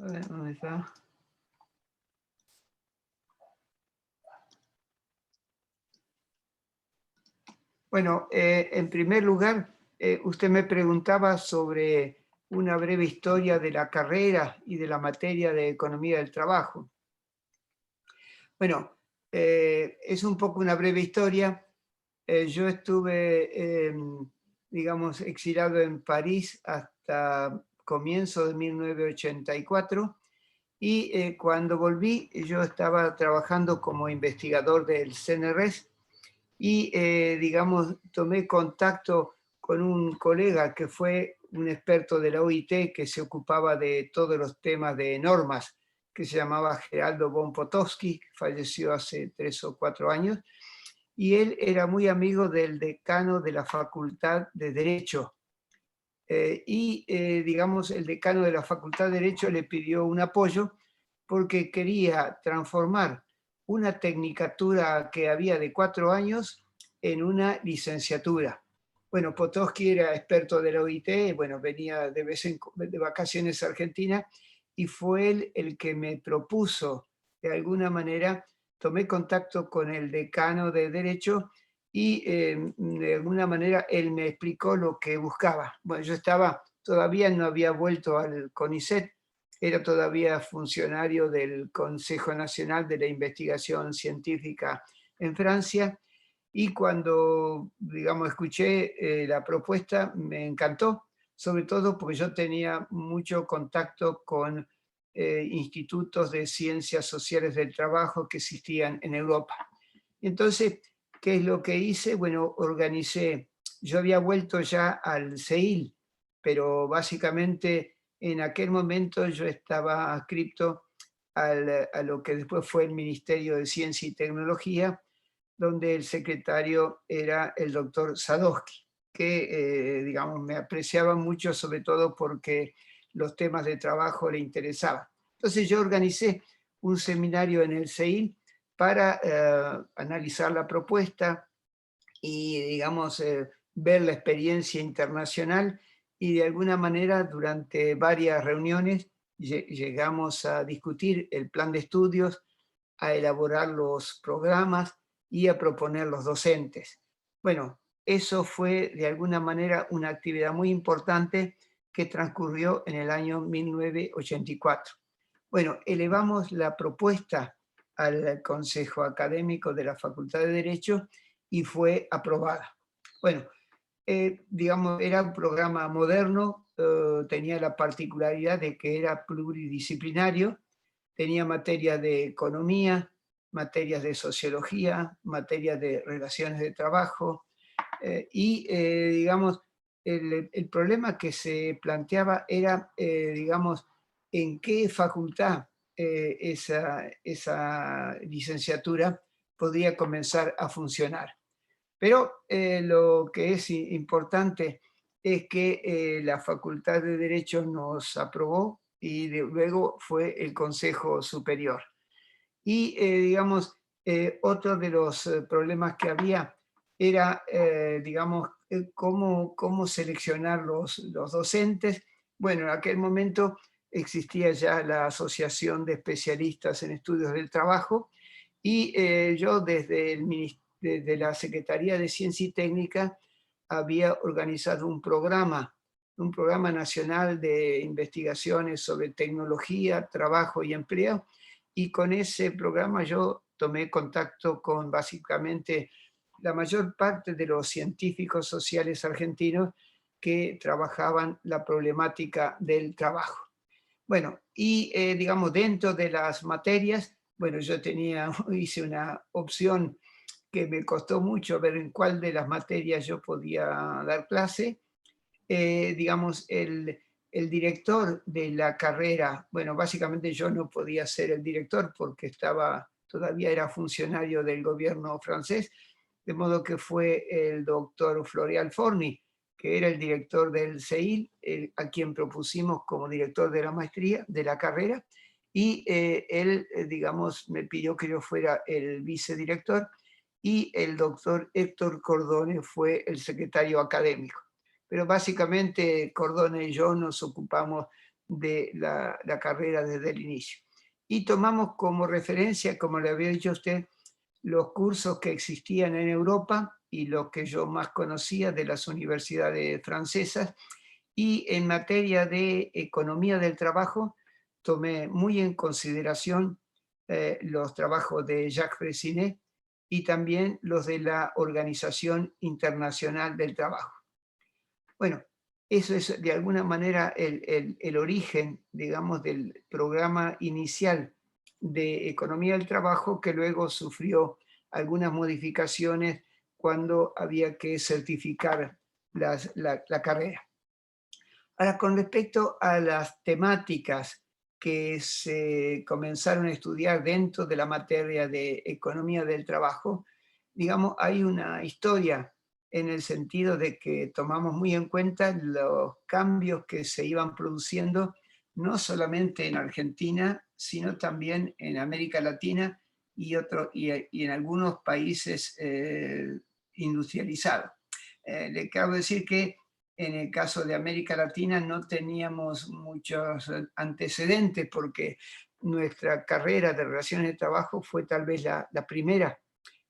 A ver, ¿dónde está? Bueno, en primer lugar, usted me preguntaba sobre una breve historia de la carrera y de la materia de economía del trabajo. Bueno, es un poco una breve historia. Yo estuve, digamos, exilado en París hasta comienzo de 1984 y cuando volví yo estaba trabajando como investigador del CNRS y, digamos, tomé contacto con un colega que fue un experto de la OIT que se ocupaba de todos los temas de normas, que se llamaba Geraldo von Potowski, que falleció hace 3 o 4 años, y él era muy amigo del decano de la Facultad de Derecho. Digamos, el decano de la Facultad de Derecho le pidió un apoyo porque quería transformar una tecnicatura que había de 4 años en una licenciatura. Bueno, Potosky era experto de la OIT, bueno, venía de vacaciones a Argentina y fue él el que me propuso, de alguna manera, tomé contacto con el decano de Derecho y de alguna manera él me explicó lo que buscaba. Bueno, yo todavía no había vuelto al CONICET, era todavía funcionario del Consejo Nacional de la Investigación Científica en Francia, y cuando, digamos, escuché la propuesta me encantó, sobre todo porque yo tenía mucho contacto con institutos de ciencias sociales del trabajo que existían en Europa. Entonces, ¿qué es lo que hice? Bueno, yo había vuelto ya al CEIL, pero básicamente en aquel momento yo estaba adscrito a lo que después fue el Ministerio de Ciencia y Tecnología, donde el secretario era el doctor Sadowski, que, digamos, me apreciaba mucho, sobre todo porque los temas de trabajo le interesaban. Entonces yo organicé un seminario en el CEIL para analizar la propuesta y, digamos, ver la experiencia internacional, y de alguna manera durante varias reuniones llegamos a discutir el plan de estudios, a elaborar los programas y a proponer los docentes. Bueno, eso fue de alguna manera una actividad muy importante que transcurrió en el año 1984. Bueno, elevamos la propuesta al Consejo Académico de la Facultad de Derecho y fue aprobada. Bueno, digamos, era un programa moderno, tenía la particularidad de que era pluridisciplinario, tenía materias de economía, materias de sociología, materias de relaciones de trabajo, digamos, el problema que se planteaba era, digamos, en qué facultad esa licenciatura podría comenzar a funcionar. Pero lo que es importante es que la Facultad de Derecho nos aprobó y luego fue el Consejo Superior. Y, digamos, otro de los problemas que había era, digamos, cómo seleccionar los docentes. Bueno, en aquel momento existía ya la Asociación de Especialistas en Estudios del Trabajo, y yo desde la Secretaría de Ciencia y Técnica había organizado un programa nacional de investigaciones sobre tecnología, trabajo y empleo, y con ese programa yo tomé contacto con básicamente la mayor parte de los científicos sociales argentinos que trabajaban la problemática del trabajo. Bueno, y digamos, dentro de las materias, bueno, hice una opción que me costó mucho ver en cuál de las materias yo podía dar clase. Digamos, el director de la carrera, bueno, básicamente yo no podía ser el director porque todavía era funcionario del gobierno francés, de modo que fue el doctor Florial Forni, que era el director del CEIL, a quien propusimos como director de la maestría, de la carrera, y él, digamos, me pidió que yo fuera el vicedirector, y el doctor Héctor Cordone fue el secretario académico. Pero básicamente Cordone y yo nos ocupamos de la carrera desde el inicio. Y tomamos como referencia, como le había dicho a usted, los cursos que existían en Europa y los que yo más conocía de las universidades francesas. Y en materia de economía del trabajo, tomé muy en consideración los trabajos de Jacques Freycinet y también los de la Organización Internacional del Trabajo. Bueno, eso es de alguna manera el origen, digamos, del programa inicial de economía del trabajo, que luego sufrió algunas modificaciones cuando había que certificar la carrera. Ahora, con respecto a las temáticas que se comenzaron a estudiar dentro de la materia de economía del trabajo, digamos, hay una historia en el sentido de que tomamos muy en cuenta los cambios que se iban produciendo, no solamente en Argentina, sino también en América Latina y en algunos países industrializados. Le acabo de decir que en el caso de América Latina no teníamos muchos antecedentes porque nuestra carrera de Relaciones de Trabajo fue tal vez la primera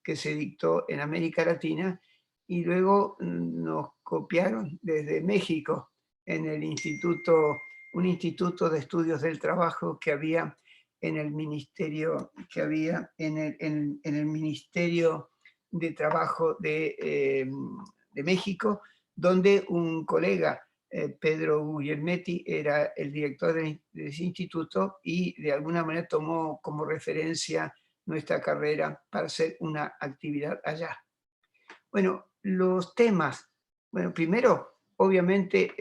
que se dictó en América Latina y luego nos copiaron desde México en el un instituto de estudios del trabajo que había en el ministerio, en el Ministerio de Trabajo de México, donde un colega, Pedro Guglielmetti, era el director de ese instituto y de alguna manera tomó como referencia nuestra carrera para hacer una actividad allá. Bueno, los temas. Bueno, primero, obviamente,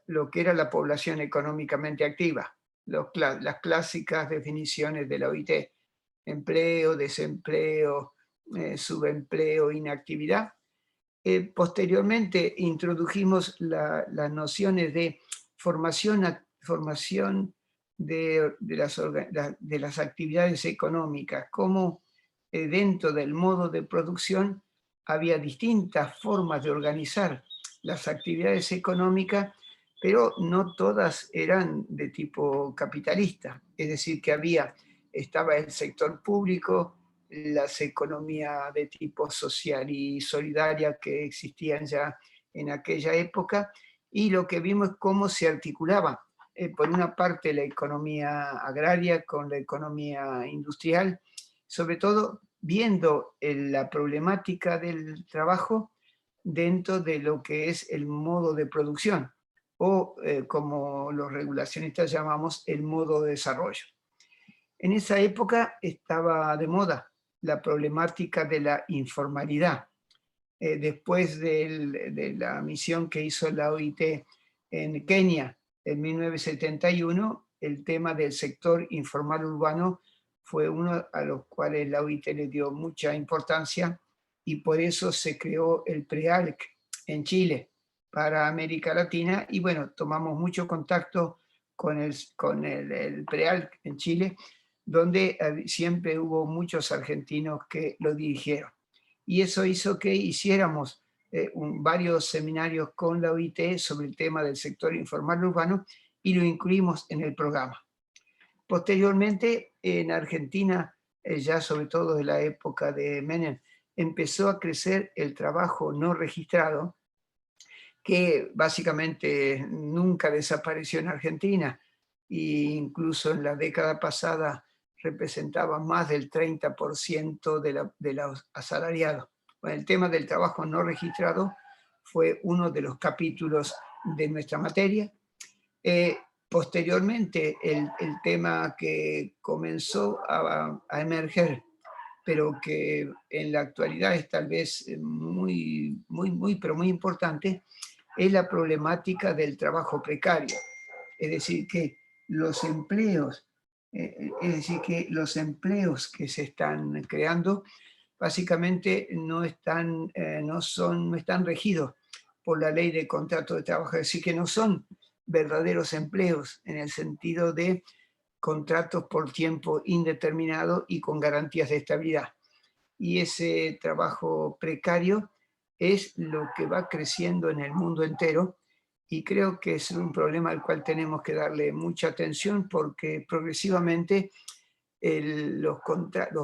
lo que era la población económicamente activa, las clásicas definiciones de la OIT, empleo, desempleo, subempleo, inactividad. Posteriormente introdujimos las nociones de formación de las actividades económicas, cómo dentro del modo de producción había distintas formas de organizar las actividades económicas, pero no todas eran de tipo capitalista. Es decir, que estaba el sector público, las economías de tipo social y solidaria que existían ya en aquella época, y lo que vimos es cómo se articulaba, por una parte, la economía agraria con la economía industrial, sobre todo viendo la problemática del trabajo dentro de lo que es el modo de producción, o como los regulacionistas llamamos, el modo de desarrollo. En esa época estaba de moda la problemática de la informalidad. Después de la misión que hizo la OIT en Kenia en 1971, el tema del sector informal urbano fue uno a los cuales la OIT le dio mucha importancia y por eso se creó el PREALC en Chile para América Latina y bueno, tomamos mucho contacto con el PREALC en Chile, donde siempre hubo muchos argentinos que lo dirigieron. Y eso hizo que hiciéramos varios seminarios con la OIT sobre el tema del sector informal urbano y lo incluimos en el programa. Posteriormente, en Argentina, ya sobre todo de la época de Menem, empezó a crecer el trabajo no registrado, que básicamente nunca desapareció en Argentina e incluso en la década pasada representaba más del 30% de los asalariados. Bueno, el tema del trabajo no registrado fue uno de los capítulos de nuestra materia. Posteriormente, el tema que comenzó a emerger, pero que en la actualidad es tal vez pero muy importante, es la problemática del trabajo precario. Es decir, que los empleos, que se están creando básicamente no están regidos por la ley de contrato de trabajo, es decir, que no son verdaderos empleos en el sentido de contratos por tiempo indeterminado y con garantías de estabilidad. Y ese trabajo precario es lo que va creciendo en el mundo entero y creo que es un problema al cual tenemos que darle mucha atención porque progresivamente los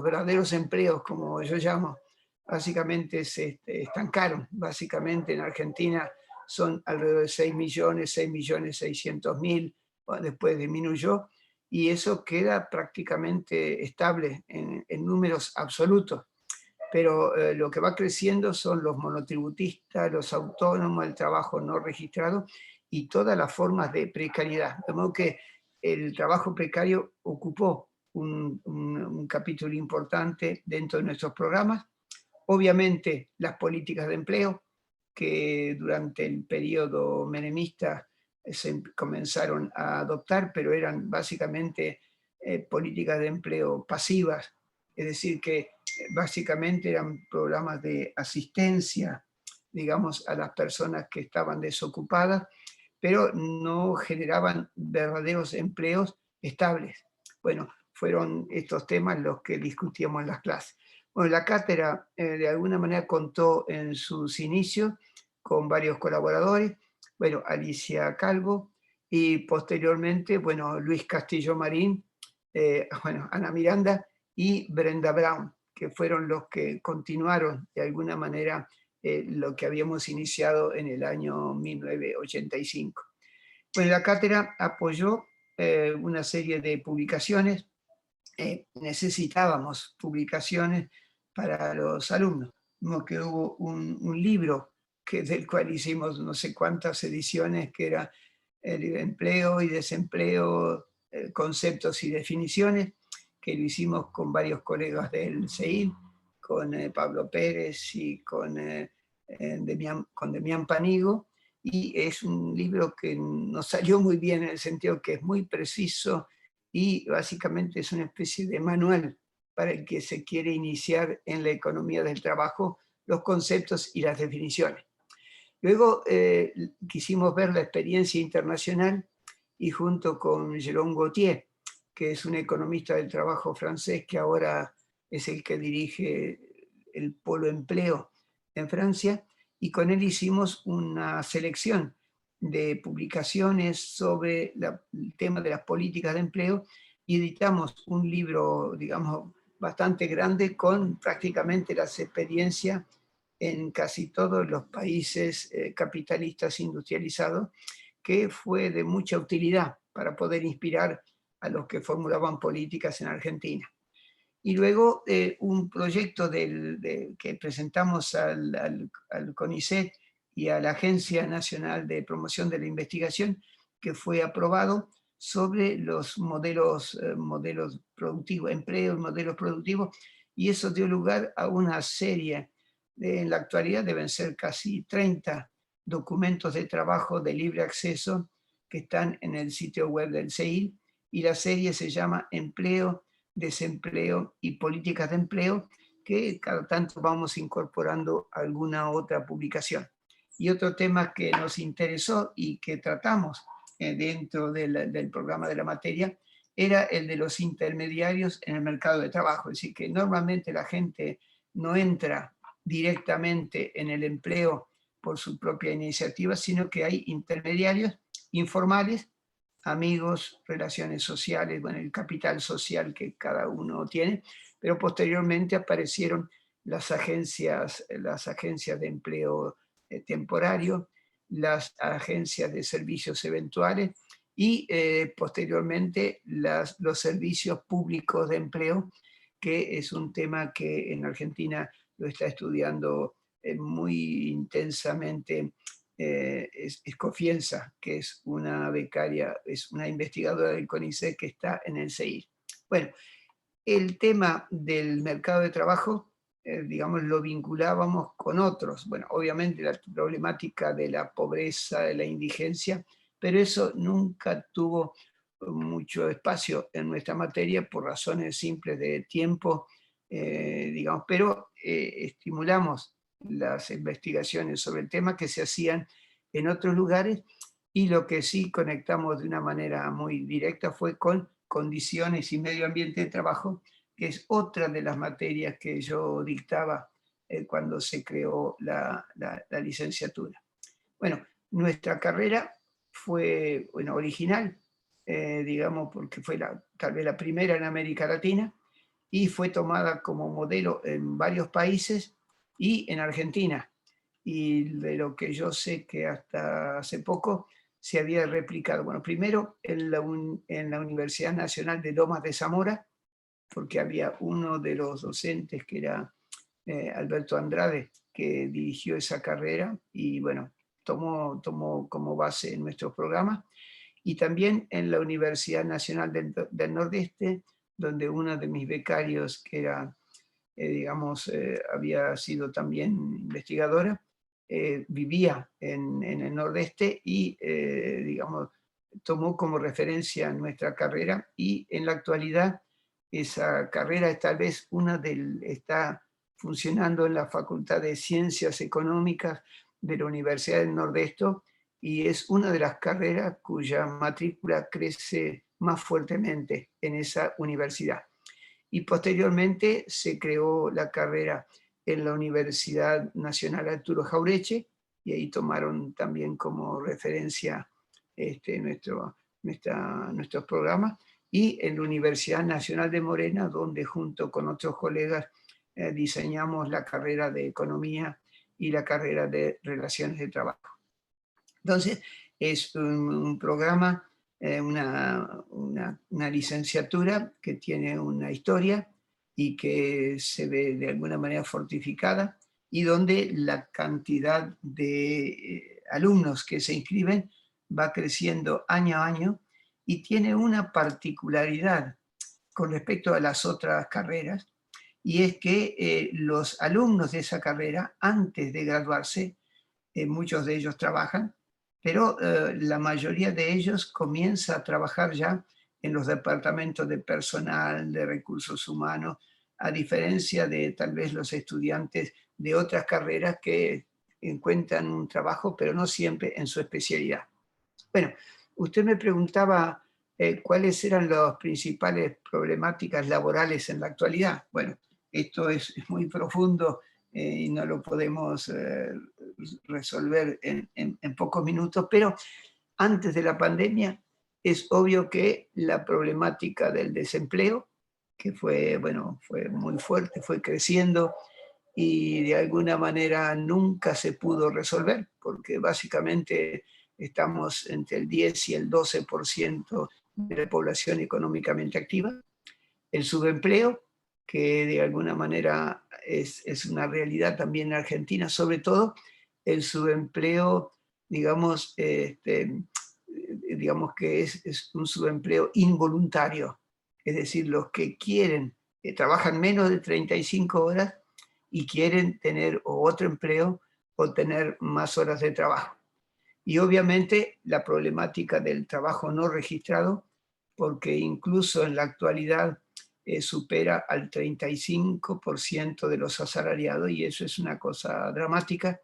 verdaderos empleos, como yo llamo, básicamente se estancaron. Básicamente en Argentina son alrededor de 6.600.000, después disminuyó, y eso queda prácticamente estable en números absolutos. Pero lo que va creciendo son los monotributistas, los autónomos, el trabajo no registrado y todas las formas de precariedad. De modo que el trabajo precario ocupó un capítulo importante dentro de nuestros programas. Obviamente las políticas de empleo, que durante el periodo menemista se comenzaron a adoptar, pero eran básicamente políticas de empleo pasivas, es decir, que básicamente eran programas de asistencia, digamos, a las personas que estaban desocupadas, pero no generaban verdaderos empleos estables. Bueno, fueron estos temas los que discutíamos en las clases. Bueno, la cátedra de alguna manera contó en sus inicios con varios colaboradores, bueno, Alicia Calvo y posteriormente, bueno, Luis Castillo Marín, bueno, Ana Miranda y Brenda Brown, que fueron los que continuaron de alguna manera lo que habíamos iniciado en el año 1985. Bueno, la cátedra apoyó una serie de publicaciones. Necesitábamos publicaciones para los alumnos, como que hubo un libro del cual hicimos no sé cuántas ediciones, que era el empleo y desempleo, conceptos y definiciones, que lo hicimos con varios colegas del CEIL, con Pablo Pérez y con Demián Panigo, y es un libro que nos salió muy bien en el sentido que es muy preciso y básicamente es una especie de manual para el que se quiere iniciar en la economía del trabajo, los conceptos y las definiciones. Luego quisimos ver la experiencia internacional y junto con Jérôme Gauthier, que es un economista del trabajo francés que ahora es el que dirige el Polo Empleo en Francia, y con él hicimos una selección de publicaciones sobre el tema de las políticas de empleo y editamos un libro, digamos, bastante grande con prácticamente las experiencias en casi todos los países capitalistas industrializados, que fue de mucha utilidad para poder inspirar a los que formulaban políticas en Argentina. Y luego un proyecto que presentamos al CONICET y a la Agencia Nacional de Promoción de la Investigación, que fue aprobado, sobre los modelos productivos, empleos, modelos productivos, y eso dio lugar a una serie, en la actualidad deben ser casi 30 documentos de trabajo de libre acceso que están en el sitio web del CEIL, y la serie se llama Empleo, Desempleo y Políticas de Empleo, que cada tanto vamos incorporando alguna otra publicación. Y otro tema que nos interesó y que tratamos dentro del programa de la materia era el de los intermediarios en el mercado de trabajo. Es decir, que normalmente la gente no entra directamente en el empleo por su propia iniciativa, sino que hay intermediarios informales, amigos, relaciones sociales, bueno, el capital social que cada uno tiene, pero posteriormente aparecieron las agencias de empleo temporario, las agencias de servicios eventuales y posteriormente los servicios públicos de empleo, que es un tema que en Argentina lo está estudiando muy intensamente Escofienza, que es una becaria, es una investigadora del CONICET que está en el CEIR. Bueno, el tema del mercado de trabajo, digamos, lo vinculábamos con otros. Bueno, obviamente la problemática de la pobreza, de la indigencia, pero eso nunca tuvo mucho espacio en nuestra materia por razones simples de tiempo, digamos, pero estimulamos las investigaciones sobre el tema que se hacían en otros lugares, y lo que sí conectamos de una manera muy directa fue con condiciones y medio ambiente de trabajo, que es otra de las materias que yo dictaba cuando se creó la licenciatura. Bueno, Nuestra carrera fue, bueno, original, digamos, porque fue tal vez la primera en América Latina, y fue tomada como modelo en varios países y en Argentina. Y de lo que yo sé que hasta hace poco se había replicado. Bueno, primero en la Universidad Nacional de Lomas de Zamora, porque había uno de los docentes que era Alberto Andrade, que dirigió esa carrera y bueno, tomó como base nuestros programas. Y también en la Universidad Nacional del Nordeste, donde uno de mis becarios, que era, digamos, había sido también investigadora, vivía en el Nordeste y, digamos, tomó como referencia nuestra carrera y en la actualidad esa carrera es tal vez está funcionando en la Facultad de Ciencias Económicas de la Universidad del Nordeste y es una de las carreras cuya matrícula crece más fuertemente en esa universidad. Y posteriormente se creó la carrera en la Universidad Nacional Arturo Jaureche y ahí tomaron también como referencia nuestros programas y en la Universidad Nacional de Morena, donde junto con otros colegas diseñamos la carrera de Economía y la carrera de Relaciones de Trabajo. Entonces, es un programa, una licenciatura que tiene una historia y que se ve de alguna manera fortificada y donde la cantidad de alumnos que se inscriben va creciendo año a año y tiene una particularidad con respecto a las otras carreras, y es que los alumnos de esa carrera, antes de graduarse, muchos de ellos trabajan, pero la mayoría de ellos comienza a trabajar ya en los departamentos de personal, de recursos humanos, a diferencia de tal vez los estudiantes de otras carreras que encuentran un trabajo, pero no siempre en su especialidad. Bueno, usted me preguntaba cuáles eran las principales problemáticas laborales en la actualidad. Bueno, esto es muy profundo y no lo podemos resolver en pocos minutos, pero antes de la pandemia es obvio que la problemática del desempleo, que fue, bueno, fue muy fuerte, fue creciendo y de alguna manera nunca se pudo resolver, porque básicamente estamos entre el 10 y el 12% de la población económicamente activa. El subempleo, que de alguna manera es una realidad también en Argentina, sobre todo el subempleo, digamos, digamos que es un subempleo involuntario, es decir, los que quieren, trabajan menos de 35 horas y quieren tener o otro empleo o tener más horas de trabajo. Y obviamente la problemática del trabajo no registrado, porque incluso en la actualidad supera al 35% de los asalariados y eso es una cosa dramática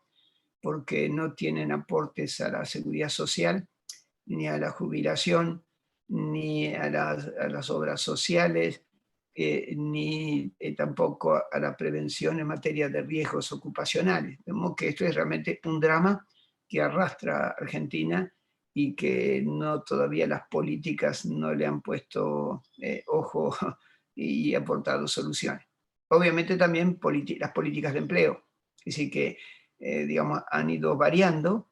porque no tienen aportes a la seguridad social, ni a la jubilación, ni a las obras sociales, ni tampoco a la prevención en materia de riesgos ocupacionales. Vemos que esto es realmente un drama que arrastra a Argentina y que no todavía las políticas no le han puesto ojo y aportado soluciones. Obviamente también las políticas de empleo, es decir, que digamos, han ido variando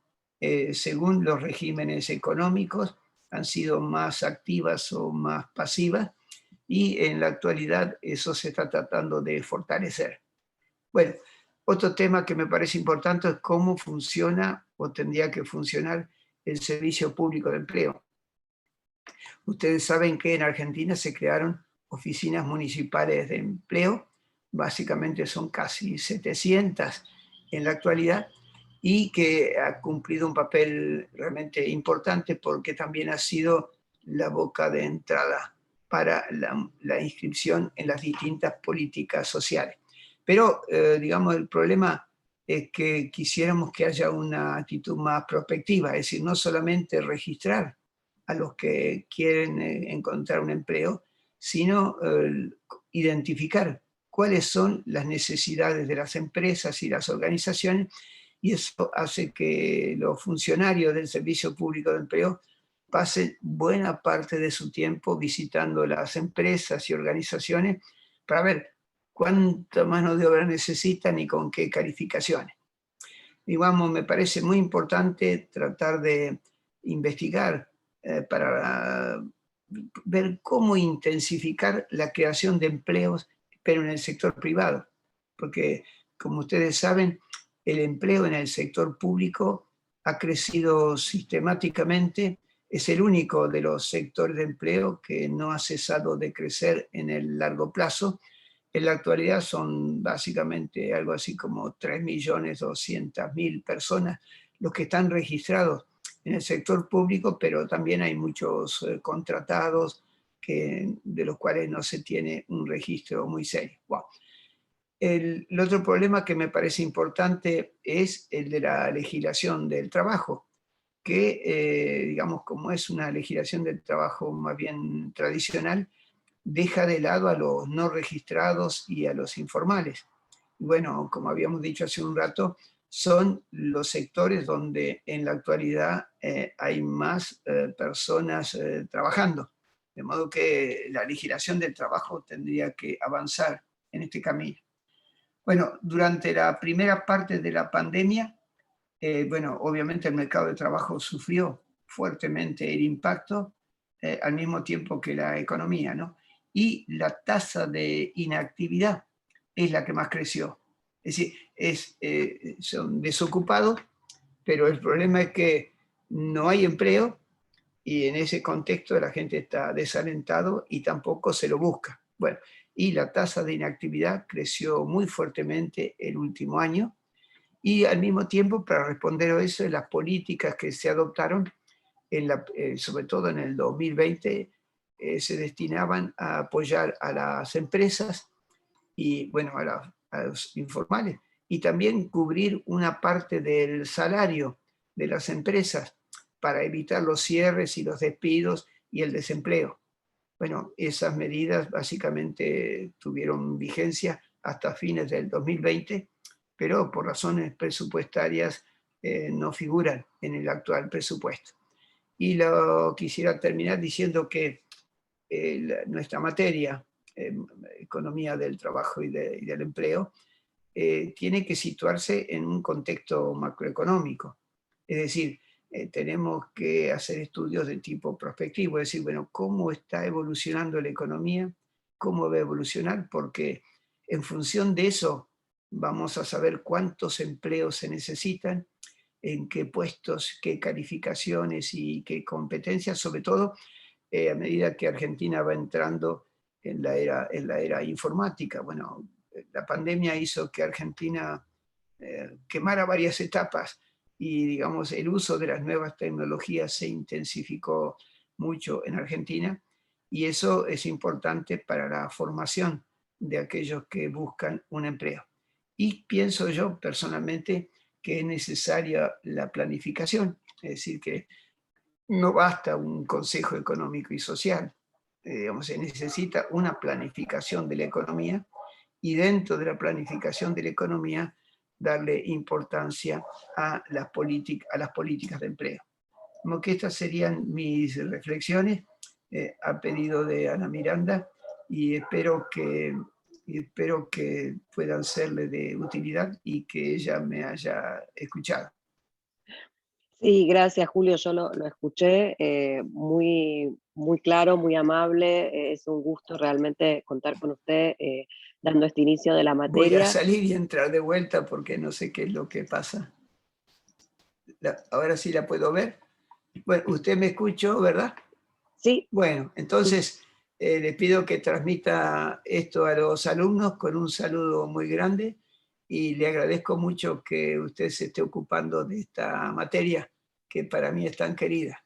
según los regímenes económicos, han sido más activas o más pasivas, y en la actualidad eso se está tratando de fortalecer. Bueno, otro tema que me parece importante es cómo funciona o tendría que funcionar el servicio público de empleo. Ustedes saben que en Argentina se crearon oficinas municipales de empleo, básicamente son casi 700 en la actualidad, y que ha cumplido un papel realmente importante porque también ha sido la boca de entrada para la inscripción en las distintas políticas sociales. Pero, digamos, el problema es que quisiéramos que haya una actitud más prospectiva, es decir, no solamente registrar a los que quieren encontrar un empleo, sino identificar cuáles son las necesidades de las empresas y las organizaciones y eso hace que los funcionarios del Servicio Público de Empleo pasen buena parte de su tiempo visitando las empresas y organizaciones para ver cuánta mano de obra necesitan y con qué calificaciones. Digamos, me parece muy importante tratar de investigar para ver cómo intensificar la creación de empleos, pero en el sector privado, porque como ustedes saben, el empleo en el sector público ha crecido sistemáticamente, es el único de los sectores de empleo que no ha cesado de crecer en el largo plazo. En la actualidad son básicamente algo así como 3.200.000 personas los que están registrados en el sector público, pero también hay muchos contratados de los cuales no se tiene un registro muy serio. Wow. El otro problema que me parece importante es el de la legislación del trabajo, que, digamos, como es una legislación del trabajo más bien tradicional, deja de lado a los no registrados y a los informales. Y bueno, como habíamos dicho hace un rato, son los sectores donde en la actualidad hay más personas trabajando. De modo que la legislación del trabajo tendría que avanzar en este camino. Bueno, durante la primera parte de la pandemia, bueno, obviamente el mercado de trabajo sufrió fuertemente el impacto al mismo tiempo que la economía, ¿no? Y la tasa de inactividad es la que más creció. Es decir, son desocupados, pero el problema es que no hay empleo y en ese contexto la gente está desalentado y tampoco se lo busca. Bueno, y la tasa de inactividad creció muy fuertemente el último año y al mismo tiempo, para responder a eso, las políticas que se adoptaron, sobre todo en el 2020, se destinaban a apoyar a las empresas y, bueno, a los informales, y también cubrir una parte del salario de las empresas para evitar los cierres y los despidos y el desempleo. Bueno, esas medidas básicamente tuvieron vigencia hasta fines del 2020, pero por razones presupuestarias no figuran en el actual presupuesto. Y lo quisiera terminar diciendo que nuestra materia, economía del trabajo y del empleo, tiene que situarse en un contexto macroeconómico. Es decir, tenemos que hacer estudios de tipo prospectivo, es decir, bueno, ¿cómo está evolucionando la economía? ¿Cómo va a evolucionar? Porque en función de eso vamos a saber cuántos empleos se necesitan, en qué puestos, qué calificaciones y qué competencias, sobre todo a medida que Argentina va entrando en la era informática. Bueno, la pandemia hizo que Argentina quemara varias etapas y, digamos, el uso de las nuevas tecnologías se intensificó mucho en Argentina y eso es importante para la formación de aquellos que buscan un empleo. Y pienso yo personalmente que es necesaria la planificación, es decir, que no basta un consejo económico y social, digamos, se necesita una planificación de la economía y dentro de la planificación de la economía darle importancia a las políticas de empleo. Como que estas serían mis reflexiones a pedido de Ana Miranda y espero que puedan serle de utilidad y que ella me haya escuchado. Sí, gracias Julio, yo lo escuché, muy, muy claro, muy amable, es un gusto realmente contar con usted dando este inicio de la Voy a materia. salir y entrar de vuelta porque no sé qué es lo que pasa. Ahora sí la puedo ver. Bueno, usted me escuchó, ¿verdad? Sí, Bueno, sí, entonces le pido que transmita esto a los alumnos con un saludo muy grande y le agradezco mucho que usted se esté ocupando de esta materia que para mí es tan querida.